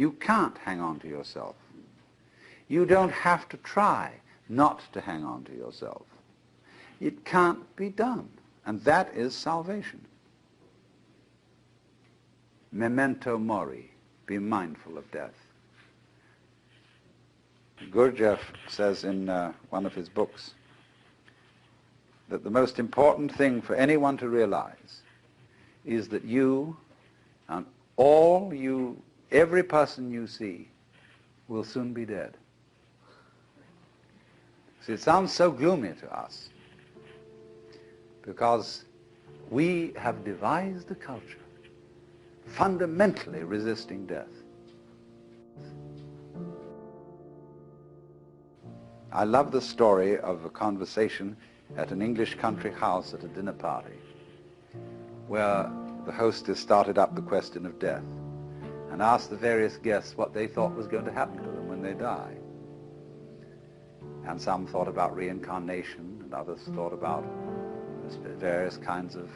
You can't hang on to yourself. You don't have to try not to hang on to yourself. It can't be done. And that is salvation. Memento mori. Be mindful of death. Gurdjieff says in one of his books that the most important thing for anyone to realize is that you and every person you see will soon be dead. See, it sounds so gloomy to us because we have devised a culture fundamentally resisting death. I love the story of a conversation at an English country house at a dinner party where the hostess started up the question of death and asked the various guests what they thought was going to happen to them when they die. And some thought about reincarnation, and others thought about various kinds of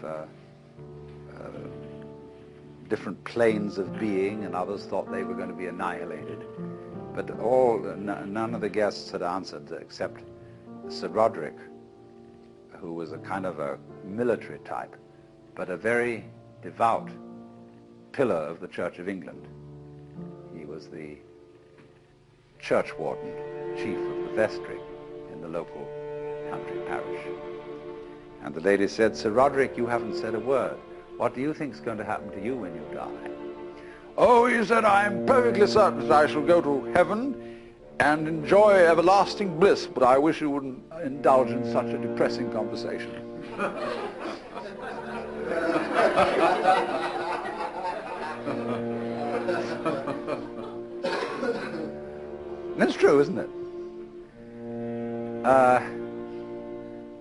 different planes of being, and others thought they were going to be annihilated. But none of the guests had answered except Sir Roderick, who was a kind of a military type, but a very devout pillar of the Church of England. He was the church warden, chief of the vestry in the local country parish. And the lady said, "Sir Roderick, you haven't said a word. What do you think is going to happen to you when you die?" "Oh," he said, "I am perfectly certain that I shall go to heaven and enjoy everlasting bliss, but I wish you wouldn't indulge in such a depressing conversation." That's true, isn't it?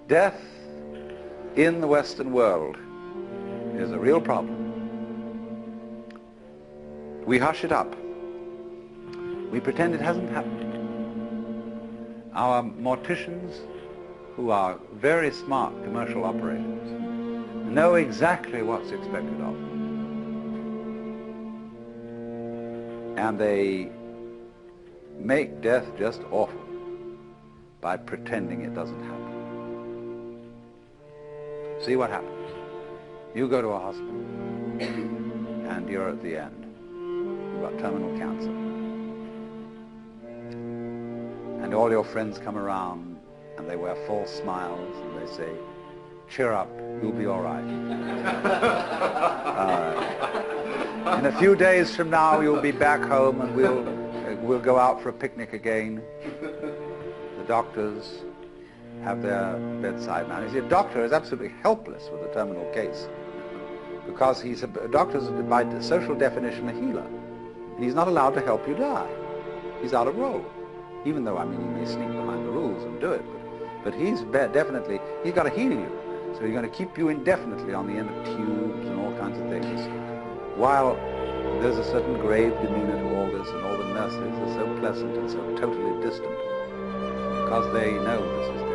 Death in the Western world is a real problem. We hush it up. We pretend it hasn't happened. Our morticians, who are very smart commercial operators, know exactly what's expected of them. And they make death just awful by pretending it doesn't happen. See what happens. You go to a hospital and you're at the end. You've got terminal cancer. And all your friends come around and they wear false smiles and they say, "Cheer up, you'll be all right. In a few days from now you'll be back home and we'll go out for a picnic again." The doctors have their bedside manner. You see, a doctor is absolutely helpless with a terminal case because a doctor's by social definition a healer. He's not allowed to help you die. He's out of role. Even though, I mean, he may sneak behind the rules and do it, but he's definitely, he's got to heal you. So he's going to keep you indefinitely on the end of tubes and all kinds of things. While there's a certain grave demeanor to all this, and all the nurses are so pleasant and so totally distant because they know this is death.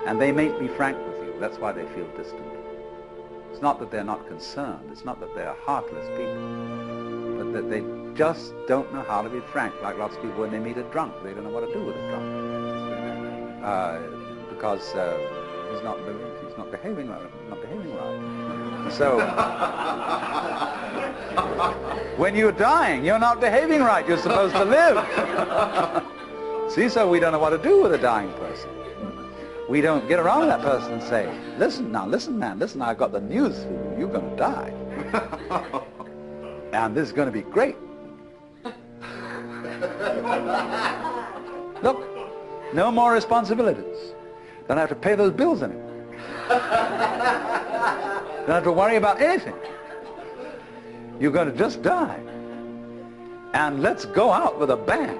And they may be frank with you. That's why they feel distant. It's not that they're not concerned. It's not that they're heartless people, but that they just don't know how to be frank. Like lots of people when they meet a drunk, they don't know what to do with a drunk because he's not behaving right. So when you're dying, you're not behaving right. You're supposed to live. See, so we don't know what to do with a dying person. We don't get around that person and say, listen, man, listen, I've got the news for you. You're going to die. And this is going to be great. Look, no more responsibilities. Don't have to pay those bills anymore. Don't have to worry about anything. You're going to just die. And let's go out with a bang.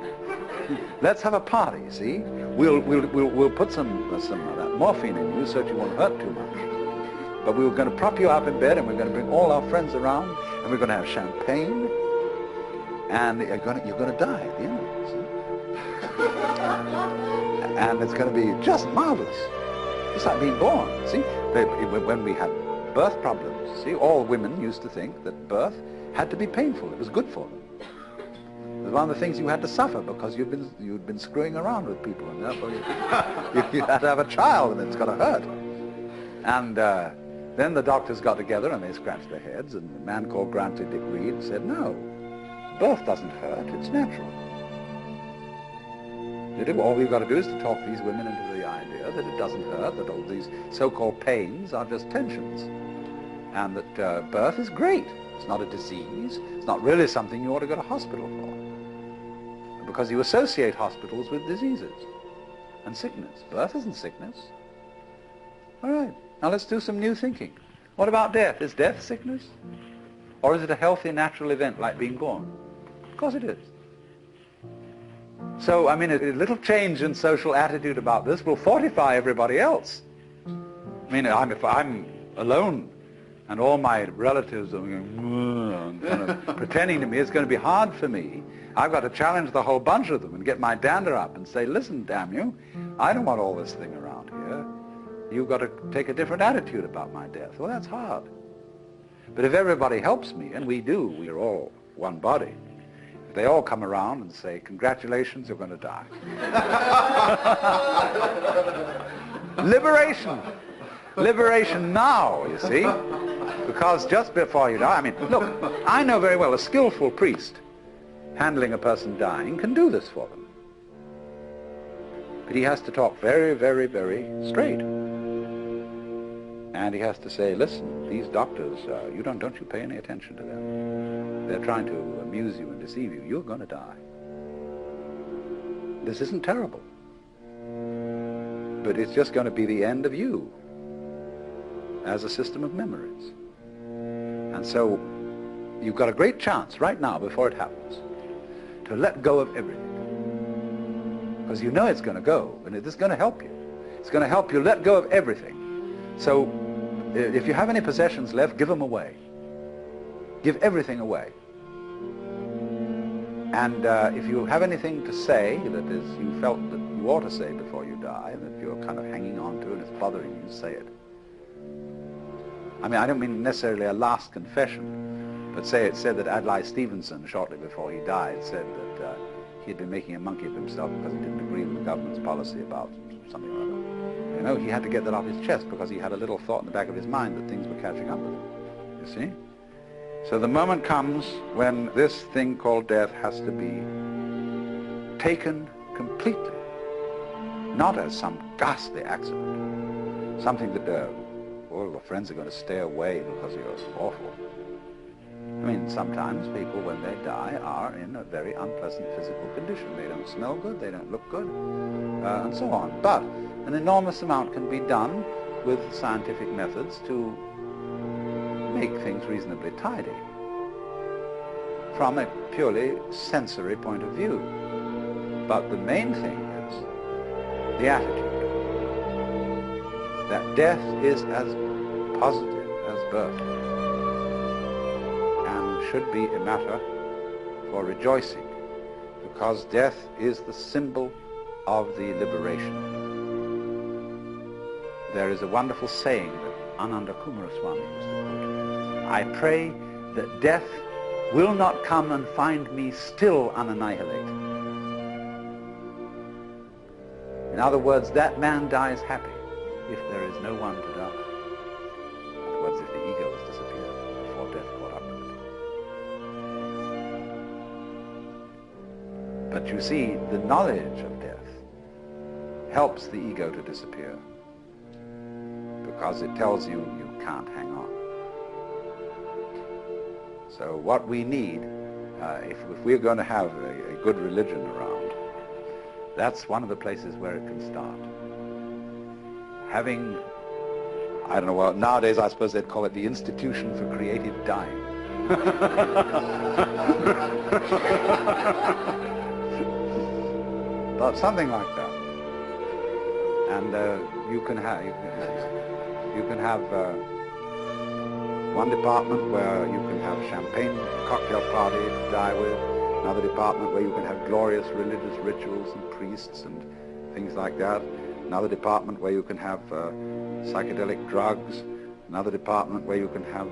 Let's have a party, see? We'll put some of that morphine in you so that you won't hurt too much. But we're going to prop you up in bed and we're going to bring all our friends around and we're going to have champagne and you're going to die at the end of it, see? And it's going to be just marvelous. It's like being born, see? When we had birth problems, see, all women used to think that birth had to be painful. It was good for them. one of the things you had to suffer because you'd been screwing around with people, and therefore you had to have a child, and it's got to hurt. And then the doctors got together and they scratched their heads, and a man called Grantley Dick Reed said, no, birth doesn't hurt, it's natural. All we've got to do is to talk these women into the idea that it doesn't hurt, that all these so-called pains are just tensions, and that birth is great. It's not a disease. It's not really something you ought to go to hospital for, because you associate hospitals with diseases and sickness. Birth isn't sickness. All right, now let's do some new thinking. What about death? Is death sickness? Or is it a healthy, natural event like being born? Of course it is. So, I mean, a little change in social attitude about this will fortify everybody else. I mean, if I'm alone and all my relatives are going, kind of pretending to me, it's going to be hard for me. I've got to challenge the whole bunch of them and get my dander up and say, listen, damn you, I don't want all this thing around here. You've got to take a different attitude about my death. Well, that's hard. But if everybody helps me, and we do, we're all one body, if they all come around and say, congratulations, you're going to die. Liberation. Liberation now, you see. Because just before you die, I mean, look, I know very well a skillful priest handling a person dying can do this for them. But he has to talk very, very, very straight. And he has to say, listen, these doctors, don't you pay any attention to them. They're trying to amuse you and deceive you. You're going to die. This isn't terrible. But it's just going to be the end of you as a system of memories. And so you've got a great chance right now, before it happens, to let go of everything. Because you know it's going to go, and it's going to help you. It's going to help you let go of everything. So if you have any possessions left, give them away. Give everything away. And if you have anything to say that is you felt that you ought to say before you die, that you're kind of hanging on to and it's bothering you, say it. I mean, I don't mean necessarily a last confession, but say it said that Adlai Stevenson, shortly before he died, said that he had been making a monkey of himself because he didn't agree with the government's policy about something or other. You know, he had to get that off his chest because he had a little thought in the back of his mind that things were catching up with him. You see? So the moment comes when this thing called death has to be taken completely, not as some ghastly accident, something that all your friends are going to stay away because you're awful. I mean, sometimes people, when they die, are in a very unpleasant physical condition. They don't smell good, they don't look good, and so on. But an enormous amount can be done with scientific methods to make things reasonably tidy from a purely sensory point of view. But the main thing is the attitude. That death is as positive as birth and should be a matter for rejoicing, because death is the symbol of the liberation. There is a wonderful saying that Ananda Kumaraswamy used to quote. I pray that death will not come and find me still unannihilated. In other words, that man dies happy if there is no one to die. In other words, if the ego has disappeared before death caught up with it. But you see, the knowledge of death helps the ego to disappear, because it tells you you can't hang on. So what we need, if we're going to have a good religion around, that's one of the places where it can start. Having, I don't know, well, nowadays I suppose they'd call it the Institution for Creative Dying. But something like that. And you can have one department where you can have champagne cocktail party to die with, another department where you can have glorious religious rituals and priests and things like that, another department where you can have psychedelic drugs, another department where you can have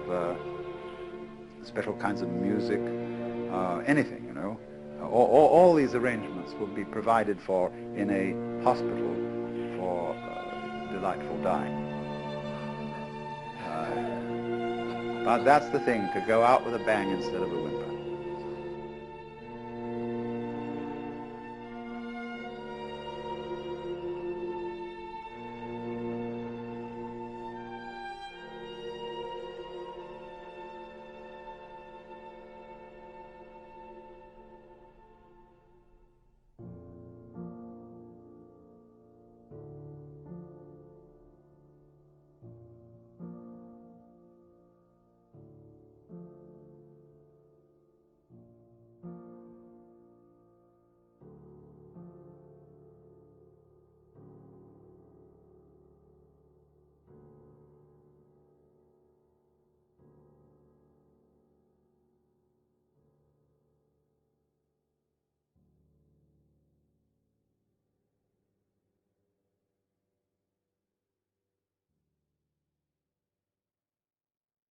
special kinds of music, anything, you know, all these arrangements will be provided for in a hospital for delightful dying. But that's the thing, to go out with a bang instead of a whimper.